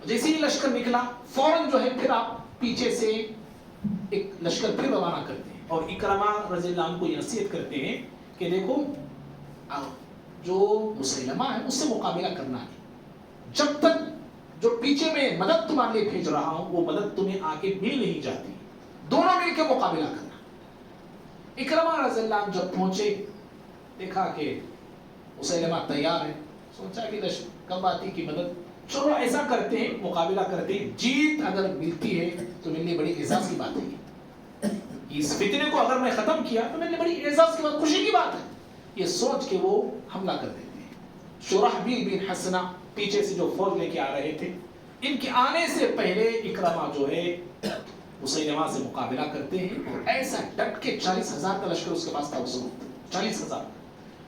جیسے ہی لشکر نکلا فوراً جو ہے پھر آپ پیچھے سے ایک لشکر پھر روانہ کرتے ہیں اور اکرمہ رضی اللہ عنہ کو یہ نصیحت کرتے ہیں کہ دیکھو جو مسلمہ ہے اس سے مقابلہ کرنا ہے، جب تک جو پیچھے میں مدد تمہارے لیے بھیج رہا ہوں وہ مدد تمہیں آگے مل نہیں جاتی، دونوں مل کے مقابلہ کرنا. اکرمہ رضی اللہ عنہ جب پہنچے دیکھا کہ مسلمہ تیار ہے، سوچا کہ کب آتی کی مدد، چلو ایسا کرتے ہیں مقابلہ کرتے ہیں، جیت اگر ملتی ہے تو میرے لیے بڑی اعزاز کی بات ہے، اس فتنے کو اگر میں ختم کیا تو میرے لیے بڑی اعزاز کی بات، خوشی کی بات ہے. یہ سوچ کے وہ حملہ کر دیتے ہیں. شرحبیل بن حسنہ پیچھے سے جو فوج لے کے آ رہے تھے، ان کے آنے سے پہلے اکرمہ جو ہے مسیلمہ سے مقابلہ کرتے ہیں اور ایسا ڈٹ کے 40,000 کا لشکر اس کے پاس تھا، 40,000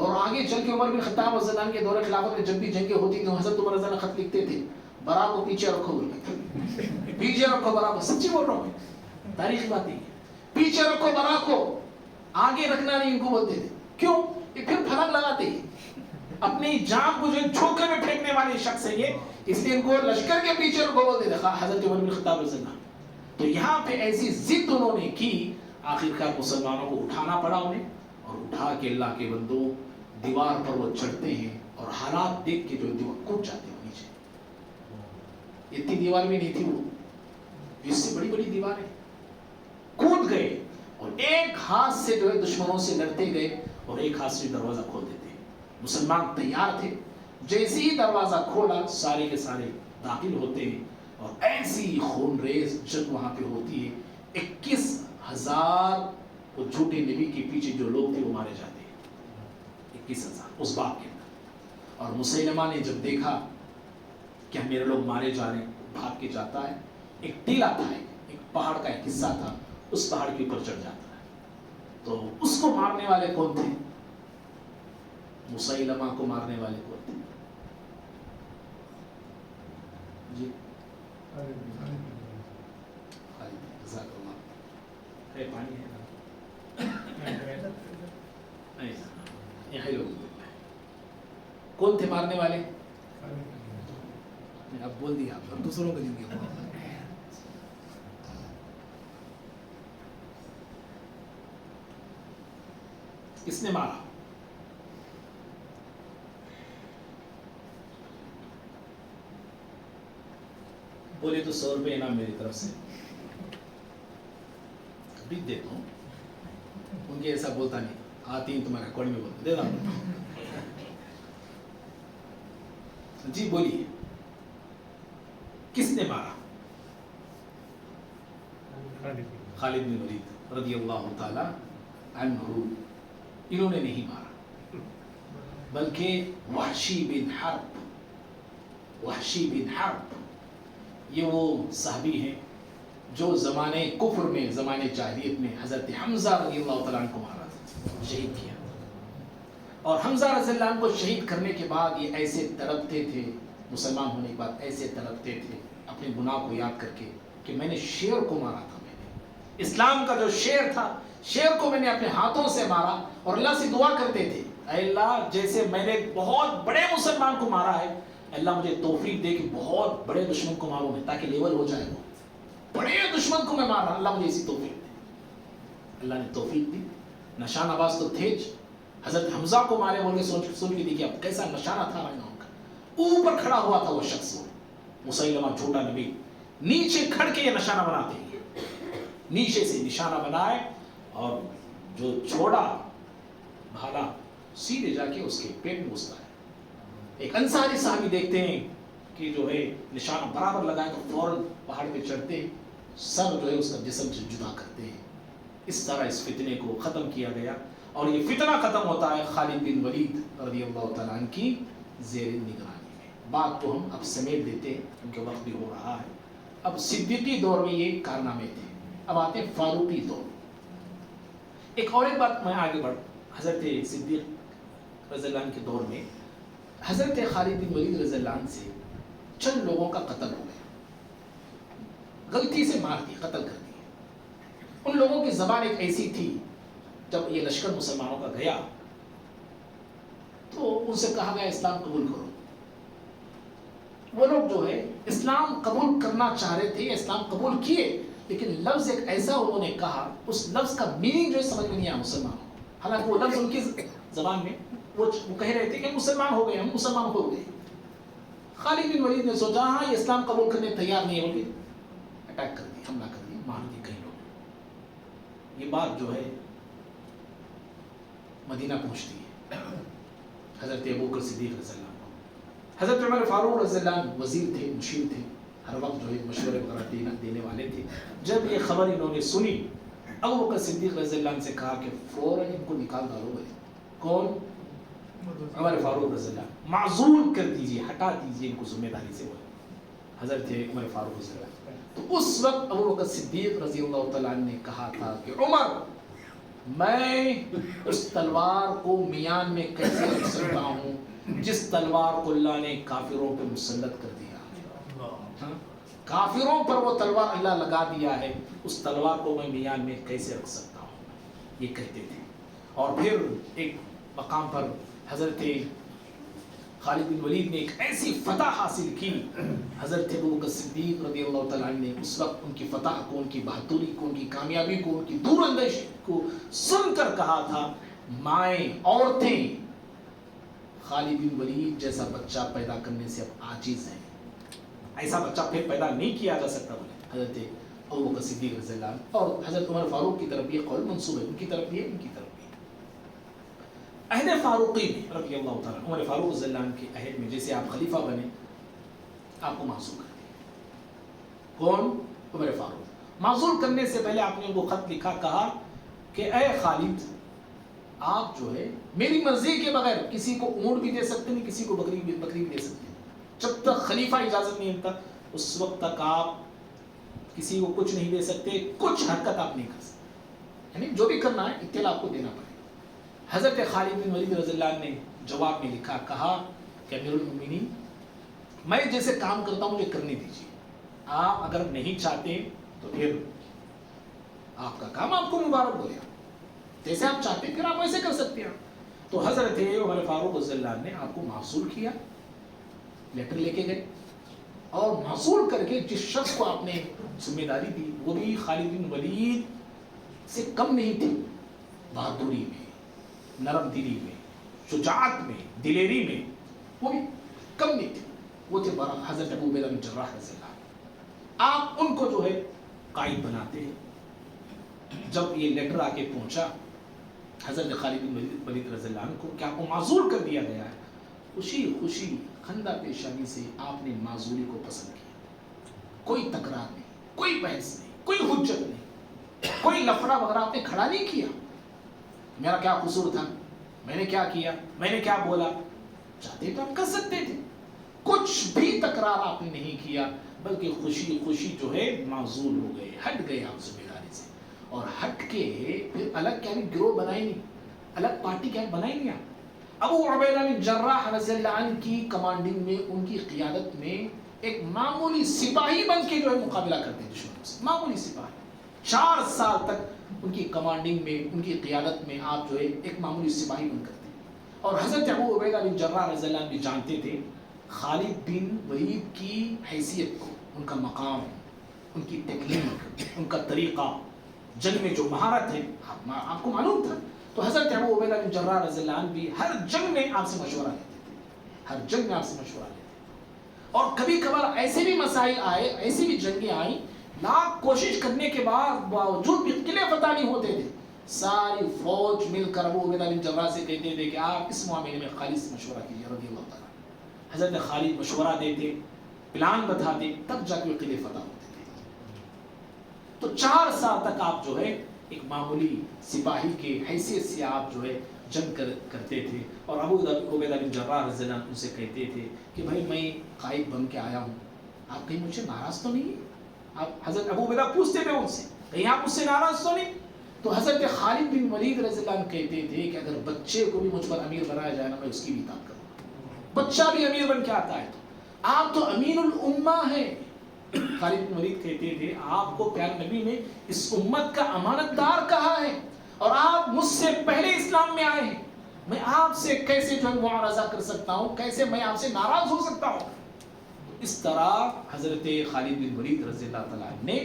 اور آگے چل کے عمر بن خطاب رضی اللہ عنہ کے دور خلافت میں جب بھی جنگیں ہوتی تھیں حضرت عمر رضی اللہ عنہ خط لکھتے تھے برا کو پیچھے رکھو، پیچھے رکھو برا کو. سچی بول رہا ہوں، تاریخ بات ہے. پیچھے رکھو برا کو، آگے رکھنا نہیں. ان کو بولتے تھے کیوں؟ یہ پھر پھلک لگاتے ہیں. اپنی جان کو جو جھوکے میں پھینکنے والے شخص ہیں یہ، اس لیے ان کو لشکر کے پیچھے رکھو بولتے تھے حضرت عمر بن خطاب رضی اللہ عنہ. تو یہاں پہ ایسی ضد انہوں نے کی، آخرکار مسلمانوں کو اٹھانا پڑا انہیں، اور اٹھا کے اللہ کے بندوں دیوار پر وہ چڑھتے ہیں اور حالات دیکھ کے جو دیوار کود جاتے ہیں نیچے. اتنی دیوار بھی نہیں تھی وہ، اس سے بڑی بڑی دیواریں. کود گئے اور ایک ہاتھ سے جو ہے دشمنوں سے لڑتے گئے اور ایک ہاتھ سے دروازہ کھول دیتے. مسلمان تیار تھے، جیسے ہی دروازہ کھولا سارے کے سارے داخل ہوتے ہیں اور ایسی خون ریز جنگ وہاں پہ ہوتی ہے. 21,000 وہ جھوٹے نبی کے پیچھے جو لوگ تھے وہ مارے جاتے ہیں. 21,000 اس باب کے اندر. اور مسیلمہ نے جب دیکھا کہ میرے لوگ مارے جا رہے ہیں، بھاگ کے جاتا ہے. ایک ٹیلا تھا، ایک پہاڑ کا ایک حصہ تھا، اس پہاڑ کے اوپر چڑھ جاتا ہے. تو اس کو مارنے والے کون تھے؟ مسیلمہ کو مارنے والے کون تھے؟ جی جزاک اللہ. ہے پانی ہے نا؟ کون تھے مارنے والے؟ اب بول دیا آپ دوسروں کو دیں گے. کس نے مارا؟ بولے تو 100 روپے انعام میری طرف سے بھی دیتا ہوں. ان کے ایسا بولتا نہیں، آتی ہیں تمہارے اکاؤنٹ میں بولتا دے رہا ہوں. جی بولیے کس نے مارا؟ خالد بن ولید رضی اللہ تعالی عنہ. انہوں نے نہیں مارا بلکہ وحشی بن حرب. وحشی بن حرب یہ وہ صحابی ہیں جو زمانے کفر میں، زمانے جاہلیت میں حضرت حمزہ رضی اللہ تعالیٰ عنہ کو مارا تھا، شہید کیا. اور حمزہ رضی اللہ عنہ کو شہید کرنے کے بعد یہ ایسے تڑپتے تھے، مسلمان ہونے کے بعد ایسے تڑپتے تھے اپنے گناہ کو یاد کر کے کہ میں نے شیر کو مارا تھا. میں نے اسلام کا جو شیر تھا، شیر کو میں نے اپنے ہاتھوں سے مارا. اور اللہ سے دعا کرتے تھے اے اللہ جیسے میں نے بہت بڑے مسلمان کو مارا ہے، اللہ مجھے توفیق دے کہ بہت بڑے دشمن کو ماروں میں، تاکہ لیول ہو جائے. وہ بڑے دشمن کو میں مار رہا، اللہ مجھے اسی توفیق دے. اللہ نے توفیق دی. نشان آباز تو تھے، حضرت حمزہ کو مارے بول کے سوچ کے دیکھیے اب کیسا نشانہ تھا ان کا. اوپر کھڑا ہوا تھا وہ شخص، مسیلمہ جھوٹا نبی. نیچے کھڑ کے یہ نشانہ بناتے ہیں، نیچے سے نشانہ بنائے اور جو چھوڑا بھالا سیدھے جا کے اس کے پیٹ میں گھستا ہے. ایک انصاری صحابی دیکھتے ہیں کہ جو ہے نشانہ برابر لگائے تو فوراً پہاڑ پہ چڑھتے، سر جو ہے اس کا جسم سے جدا کرتے ہیں. اس طرح اس فتنے کو ختم کیا گیا اور یہ فتنہ ختم ہوتا ہے خالد بن ولید رضی اللہ تعالیٰ عنہ کی زیر نگرانی میں. بات تو ہم اب سمیٹ دیتے ہیں کیونکہ وقت بھی ہو رہا ہے. اب صدیقی دور میں یہ کارنامے تھے. اب آتے ہیں فاروقی دور. ایک اور ایک بات میں آگے بڑھ، حضرت صدیق رضی اللہ عنہ کے دور میں حضرت خالد بن ولید رضی اللہ عنہ سے چند لوگوں کا قتل ہو گیا، غلطی سے مار دی، قتل کر دیا. ان لوگوں کی زبان ایک ایسی تھی، جب یہ لشکر مسلمانوں کا گیا تو ان سے کہا گیا اسلام قبول کرو. وہ لوگ جو ہے اسلام قبول کرنا چاہ رہے تھے، اسلام قبول کیے، لیکن لفظ ایک ایسا انہوں نے کہا، اس لفظ کا میننگ جو ہے سمجھ میں نہیں آیا مسلمانوں کو. حالانکہ وہ لفظ ان کی زبان میں وہ کہہ رہے تھے کہ مسلمان ہو گئے، ہم مسلمان ہو گئے. خالد بن ولید نے سوچا ہاں یہ اسلام قبول کرنے تیار نہیں ہوگی، اٹیک کر دی، حملہ کر دی، مار دی کئی لوگ. یہ بات جو ہے مدینہ پہنچتی ہے حضرت ابوبکر صدیق رضی اللہ عنہ. حضرت عمر فاروق رضی اللہ عنہ وزیر تھے، مشیر تھے، ہر وقت جو ہے مشورے وغیرہ دینے والے تھے. جب یہ خبر انہوں نے سنی، ابوبکر صدیق رضی اللہ عنہ سے کہا کہ فوراً ان کو نکال ڈالو. کون؟ عمر فاروق رضی اللہ عنہ. معزول کر دیجیے، ہٹا دیجیے ان کو ذمہ داری سے. حضرت عمر فاروق رضی اللہ عنہ. تو اس وقت ابوبکر صدیق رضی اللہ تعالیٰ عنہ نے کہا تھا کہ عمر میں اس تلوار کو میان میں کیسے رکھ سکتا ہوں جس تلوار کو اللہ نے کافروں پہ مسلط کر دیا. کافروں پر وہ تلوار اللہ لگا دیا ہے, اس تلوار کو میں میان میں کیسے رکھ سکتا ہوں, یہ کہتے تھے. اور پھر ایک مقام پر حضرت خالد بن ولید نے ایک ایسی فتح حاصل کی, حضرت ابوبکر صدیق رضی اللہ تعالیٰ عنہ نے اس وقت ان کی فتح کو, ان کی بہادری کو, ان کی کامیابی کو, ان کی دور اندیشی کو سن کر کہا تھا, مائیں عورتیں خالد بن ولید جیسا بچہ پیدا کرنے سے اب عاجز ہیں, ایسا بچہ پھر پیدا نہیں کیا جا سکتا. بولے حضرت ابوبکر صدیق رضی اللہ عنہ. اور حضرت عمر فاروق کی طرف یہ قول منسوب ہے, ان کی طرف یہ, ان کی طرف یہ. عہد فاروقی میں رضی اللہ تعالیٰ, عمر فاروق رضی اللہ عنہ کے عہد میں جیسے آپ خلیفہ بنے آپ کو معزول کر دیا. کون؟ عمر فاروق. معزول کرنے سے پہلے آپ نے ان کو خط لکھا, کہا کہ اے خالد آپ جو ہے میری مرضی کے بغیر کسی کو اونٹ بھی دے سکتے نہیں, کسی کو بکری بھی دے سکتے ہیں. جب تک خلیفہ اجازت نہیں دیتا اس وقت تک آپ کسی کو کچھ نہیں دے سکتے, کچھ حرکت آپ نہیں کر سکتے, یعنی جو بھی کرنا ہے اطلاع آپ کو دینا پڑے. حضرت خالد بن ولید رضی اللہ عنہ نے جواب میں لکھا, کہا کہ امیر المومنین میں جیسے کام کرتا ہوں مجھے کرنے دیجیے, آپ اگر نہیں چاہتے تو پھر آپ کا کام آپ کو مبارک ہو گیا, جیسے آپ چاہتے ہیں پھر آپ ویسے کر سکتے ہیں. تو حضرت عمر فاروق رضی اللہ عنہ نے آپ کو معزول کیا, لیٹر لے کے گئے, اور معزول کر کے جس شخص کو آپ نے ذمہ داری دی وہ بھی خالد بن ولید سے کم نہیں تھی, بہادری میں, نرم دلی میں, شجاعت میں, دلیری میں وہ بھی کم نہیں تھے. وہ تھے حضرت ابو عبیدہ بن جراح رضی اللہ عنہ. آپ ان کو جو ہے قائد بناتے ہیں. جب یہ لیٹر آ کے پہنچا حضرت خالد بن ولید رضی اللہ عنہ کو کہ آپ کو معزول کر دیا گیا ہے, خوشی خوشی خندہ پیشانی سے آپ نے معزولی کو پسند کیا. کوئی تکرار نہیں, کوئی بحث نہیں, کوئی حجت نہیں, کوئی لفڑا وغیرہ آپ نے کھڑا نہیں کیا. میرا کیا قصور تھا, میں نے کیا کیا, میں نے کیا بولا, چاہتے تو آپ کر سکتے تھے. کچھ بھی تکرار آپ نے نہیں کیا, بلکہ خوشی خوشی جو ہے معزول ہو گئے, ہٹ گئے آپ ذمہ داری سے. اور ہٹ کے پھر الگ کیا گروہ بنائی نہیں, الگ پارٹی کیا بنائی نہیں. آپ ابو عبیدہ بن جراح رضی اللہ عنہ کی کمانڈنگ میں, ان کی قیادت میں ایک معمولی سپاہی بن کے جو ہے مقابلہ کرتے ہیں دشمنوں سے, معمولی سپاہی. 4 سال تک ان کی کمانڈنگ میں, ان کی قیادت میں آپ جو ہے ایک معمولی سپاہی بن کرتے ہیں. اور حضرت ابو عبیدہ بن جراح رضی اللہ عنہ بھی جانتے تھے خالد بن ولید کی حیثیت کو, ان کا مقام, ان کی ٹیکنیک, ان کا طریقہ, جنگ میں جو مہارت ہے آپ کو معلوم تھا. تو حضرت ابو عبیدہ بن جراح رضی اللہ عنہ بھی ہر جنگ میں آپ سے مشورہ لیتے تھے, ہر جنگ میں آپ سے مشورہ لیتے تھے. اور کبھی کبھار ایسے بھی مسائل آئے, ایسی بھی جنگیں آئیں, لاکھ کوشش کرنے کے باوجود بھی قلعے فتح نہیں ہوتے تھے, ساری فوج مل کر ابو عبیدہ بن جراح سے کہتے تھے کہ آپ اس معاملے میں خالد سے مشورہ کیجیے رضی اللہ تعالیٰ. حضرت خالد مشورہ دیتے, پلان بتاتے, تب جا کے قلعے فتح ہوتے تھے. تو 4 سال تک آپ جو ہے ایک معمولی سپاہی کے حیثیت سے آپ جو ہے جنگ کرتے تھے. اور ابو عبیدہ بن جراح رضی اللہ عنہ ان سے کہتے تھے کہ بھائی میں قائد بن کے آیا ہوں, آپ کہیں مجھ سے ناراض تو نہیں ہیں؟ آپ حضرت ابو عبیدہ پوچھتے تھے ان سے, کہیں آپ مجھ سے ناراض تو نہیں؟ تو حضرت خالد بن ولید رضی اللہ عنہ کہتے تھے کہ اگر بچے کو بھی مجھ پر امیر بنایا جائے نا, میں اس کی بھی اطاعت کروں گا. بچہ بھی امیر بن کے آتا ہے تو آپ تو امین الامہ ہیں. خالد بن ولید کہتے تھے آپ کو پیارے نبی نے اس امت کا امانت دار کہا ہے, اور آپ مجھ سے پہلے اسلام میں آئے ہیں, میں آپ سے کیسے جو ہے معارضہ کر سکتا ہوں, کیسے میں آپ سے ناراض ہو سکتا ہوں. اس طرح حضرت خالد بن ولید رضی اللہ تعالیٰ نے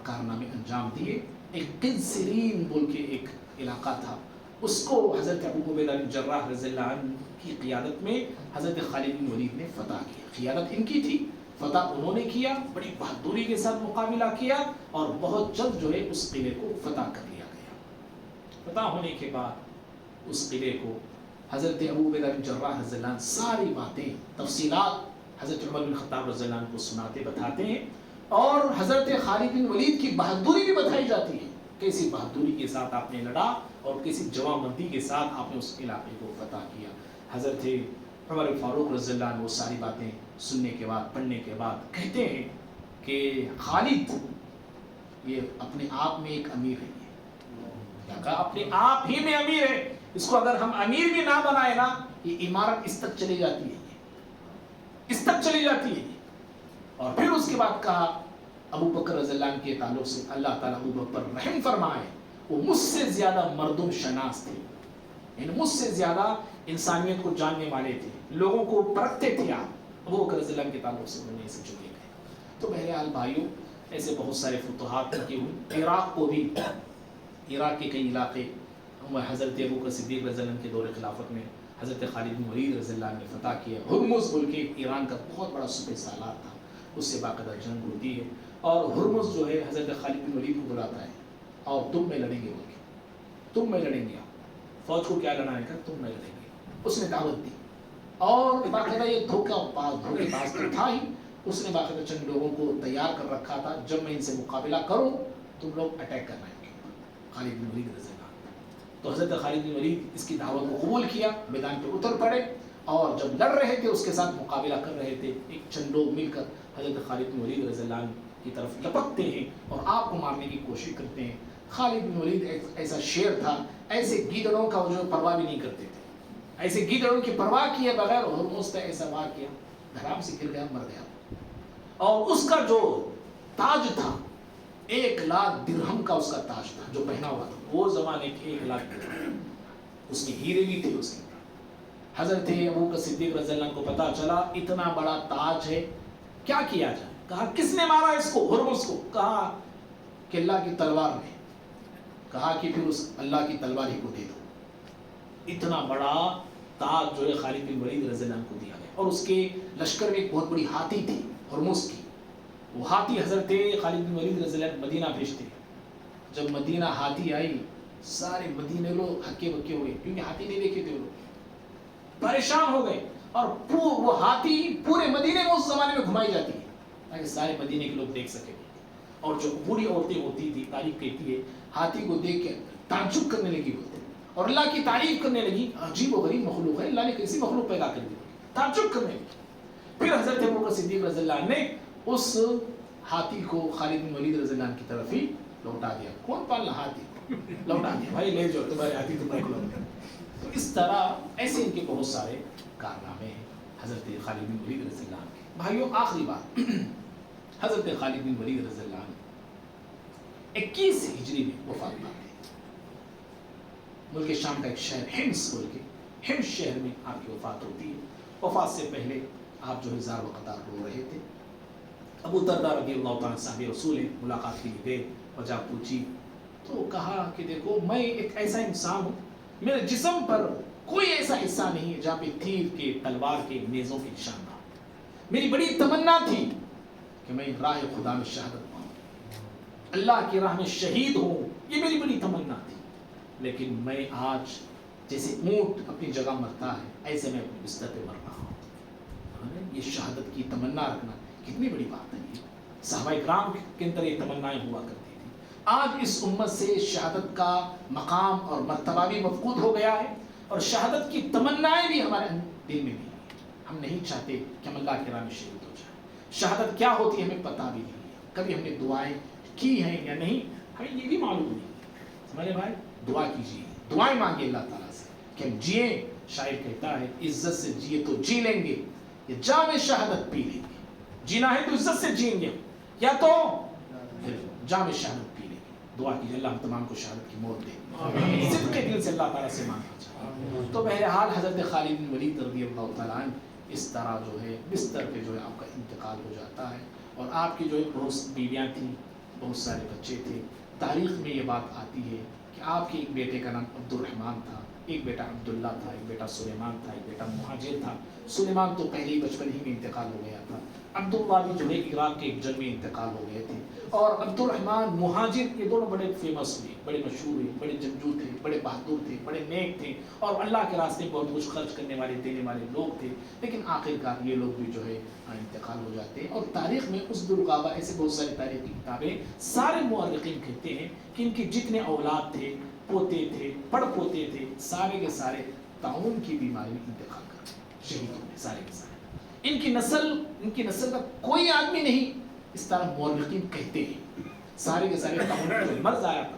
کارنامے انجام دیے. ایک قنسرین بول کے ایک علاقہ تھا, اس کو حضرت ابو عبیدہ بن جراح رضی اللہ عنہ کی قیادت میں حضرت خالد بن ولید نے فتح کیا. قیادت ان کی تھی, فتح انہوں نے کیا, بڑی بہادری کے ساتھ مقابلہ کیا, اور بہت جلد جو ہے اس قلعے کو فتح کر لیا گیا. فتح ہونے کے بعد اس قلعے کو حضرت ابو عبیدہ بن جراح رضی اللہ عنہ ساری باتیں, تفصیلات حضرت عمر بن خطاب رضی اللہ عنہ کو سناتے بتاتے ہیں. اور حضرت خالد بن ولید کی بہادری بھی بتائی جاتی ہے, کیسی بہادری کے ساتھ آپ نے لڑا اور کیسی جوانمردی کے ساتھ آپ نے اس علاقے کو فتح کیا. حضرت عمر فاروق رضی اللہ عنہ وہ ساری باتیں سننے کے بعد, پڑھنے کے بعد کہتے ہیں کہ خالد یہ اپنے آپ میں ایک امیر ہے, کیا کہا اپنے آپ ہی میں امیر ہے, اس کو اگر ہم امیر بھی نہ بنائے نا, یہ عمارت اس تک چلی جاتی ہے, اس تک چلی جاتی ہے. اور پھر اس کے بعد کہا ابو بکر رضی اللہ عنہ کے تعلق سے, اللہ تعالیٰ ابو بکر پر رحم فرمائے, وہ مجھ سے زیادہ مردم شناس تھے, یعنی مجھ سے زیادہ انسانیت کو جاننے والے تھے, لوگوں کو پرکھتے تھے. آپ ابو بکر رضی اللہ عنہ کے تعلق سے انہوں نے اسے چنے گئے. تو بہرحال بھائیوں, ایسے بہت سارے فتوحات کی ہوئی. عراق کو بھی, عراق کے کئی علاقے حضرت ابو بکر صدیق رضی اللہ عنہ کے دور خلافت میں حضرت خالد بن ولید رضی اللہ عنہ نے فتح کیا. ہرمز بول کے ایران کا بہت بڑا صوبہ سالار تھا, اس سے باقاعدہ جنگ ہوتی ہے, اور ہرمز جو ہے حضرت خالد بن ولید کو بلاتا ہے, اور تم میں لڑیں گے بول کے, تم میں لڑیں گے, فوج کو کیا لڑنا ہے کر, تم میں لڑیں گے. اس نے دعوت دی, اور باقاعدہ یہ دھوکے باز تو تھا ہی, اس نے باقاعدہ چند لوگوں کو تیار کر رکھا تھا, جب میں ان سے مقابلہ کروں تم لوگ اٹیک کرنا ہے خالد بن ولید رضی اللہ. تو حضرت خالد بن ولید اس کی دعوت کو قبول کیا, میدان پہ اتر پڑے, اور جب لڑ رہے تھے اس کے ساتھ مقابلہ کر رہے تھے, ایک چند لوگ مل کر حضرت خالد بن ولید رضی اللہ عنہ کی طرف لپکتے ہیں اور آپ کو مارنے کی کوشش کرتے ہیں. خالد بن ولید ایسا شیر تھا, ایسے گیدڑوں کا جو پرواہ بھی نہیں کرتے تھے, ایسے گیدڑوں کی پرواہ کیے بغیر ہرمز پہ ایسا وار کیا, دھرام سے گر گیا, مر گیا. اور اس کا جو تاج تھا 1,00,000 درہم کا اس کا تاج تھا جو پہنا ہوا تھا, وہ زمانے کے 1,00,000 درہم, اس کے ہیرے بھی تھے اس کے. حضرت ابو بکر صدیق رضی اللہ عنہ کو پتا چلا اتنا بڑا تاج ہے, کیا کیا جائے. کہا کس نے مارا اس کو, ہرمز کو. کہا کہ اللہ کی تلوار نے. کہا کہ پھر اس اللہ کی تلوار ہی کو دے دو. اتنا بڑا تاج جو ہے خالد بن ولید رضی اللہ عنہ کو دیا گیا. اور اس کے لشکر میں ایک بہت بڑی ہاتھی تھی ہرمز کی, وہ ہاتھی حضرت خالد بن ولید رضی اللہ عنہ مدینہ بھیجتے. جب مدینہ ہاتھی آئی, سارے مدینے لوگ ہکے بکے ہوئے, کیونکہ ہاتھی نہیں دیکھے تھے, وہ لوگ پریشان ہو گئے. اور وہ ہاتھی پورے مدینے میں اس زمانے میں گھمائی جاتی ہے تاکہ سارے مدینے کے لوگ دیکھ سکیں. اور جو بوڑھی عورتیں ہوتی تھی تعریف کہتی ہے, ہاتھی کو دیکھ کے تعجب کرنے لگی ہوتی, اور اللہ کی تعریف کرنے لگی, عجیب و غریب مخلوق ہے, اللہ نے کیسی مخلوق پیدا کر دی, تعجب کرنے لگی. پھر حضرت ابو بکر صدیق رضی اللہ عنہ نے اس ہاتھی کو خالد بن ولید رضی اللہ عنہ کی طرف ہی لوٹا دیا. کون پالنا ہاتھی کو, لوٹا دیا, بھائی لے جاؤ تمہارے ہاتھی تمہارے کو لوٹا. تو اس طرح ایسے ان کے بہت سارے کارنامے ہیں حضرت خالد بن ولید رضی اللہ عنہ کے. بھائیوں آخری بات, حضرت خالد بن ولید رضی اللہ عنہ 21 ہجری میں وفات پاتے ہیں. ملک شام کا ایک شہر حمص بول کے, حمص شہر میں آپ کی وفات ہوتی ہے. وفات سے پہلے آپ جو ہے زار و قطار رو رہے تھے. ابو درداء رضی اللہ تعالیٰ صاحب رسول ہیں, ملاقات کے لیے گئے, وجہ پوچھی تو کہا کہ دیکھو میں ایک ایسا انسان ہوں, میرے جسم پر کوئی ایسا حصہ نہیں ہے جہاں پہ تیر کے, تلوار کے, نیزوں کے نشان نہ. میری بڑی تمنا تھی کہ میں راہ خدا میں شہادت پاؤں, اللہ کی راہ میں شہید ہوں, یہ میری بڑی تمنا تھی. لیکن میں آج جیسے اونٹ اپنی جگہ مرتا ہے ایسے میں اپنے بستر پہ مر رہا ہوں. یہ شہادت کی تمنا رکھنا کتنی بڑی بات ہے. صحابہ کرام کے اندر یہ تمنائیں ہوا کرتی تھی. آج اس امت سے شہادت کا مقام اور مرتبہ بھی مفقود ہو گیا ہے, اور شہادت کی تمنائیں بھی ہمارے دل میں نہیں. ہم نہیں چاہتے کہ ہم اللہ کے راہ میں شہید ہو جائیں. شہادت کیا ہوتی ہے ہمیں پتہ بھی نہیں ہے, کبھی ہم نے دعائیں کی ہیں یا نہیں ہمیں یہ بھی معلوم نہیں. ہمارے بھائی دعا کیجیے, دعائیں مانگے اللہ تعالیٰ سے کہ ہم جئیں. شاعر کہتا ہے عزت سے جیے تو جی لیں گے, یا جام شہادت پی لیں گے. جینا ہے تو عزت سے جئیں گے, یا تو جام شہادت پی لیں گے. دعا کیجیے اللہ ہم تمام کو شہادت کی موت دے, صدق کے دل سے اللہ تعالیٰ سے مانگنا چاہیے. تو بہرحال حضرت خالد بن ولید رضی اللہ تعالیٰ عنہ اس طرح جو ہے بستر پہ جو ہے آپ کا انتقال ہو جاتا ہے. اور آپ کی جو ہے بہت بیویاں تھیں, بہت سارے بچے تھے. تاریخ میں یہ بات آتی ہے کہ آپ کے ایک بیٹے کا نام عبد الرحمن تھا, ایک بیٹا عبداللہ تھا, ایک بیٹا سلیمان تھا, ایک بیٹا مہاجر تھا. سلیمان تو پہلے ہی بچپن ہی میں انتقال ہو گیا تھا. عبداللہ بھی جو ہے عراق کے ایک جنگ میں انتقال ہو گئے تھے. اور عبد الرحمن مہاجر یہ دونوں بڑے فیمس ہوئے, بڑے مشہور ہوئے, بڑے جنگجو تھے, بڑے بہادر تھے, بڑے نیک تھے, اور اللہ کے راستے میں بہت کچھ خرچ کرنے والے دینے والے لوگ تھے. لیکن آخرکار یہ لوگ بھی جو ہے انتقال ہو جاتے ہیں. اور تاریخ میں اس بالغابہ ایسے بہت ساری تاریخی کتابیں, سارے مورخین کہتے ہیں کہ ان کے جتنے اولاد تھے, پوتے تھے, پڑ پوتے تھے, سارے کے سارے طاعون کی بیماری میں انتقال کر گئے, شہید ہو گئے سارے کے سارے. ان کی نسل کا کوئی آدمی نہیں, اس طرح مورخین کہتے ہیں. سارے کے سارے طاعون کا جو مرض آیا تھا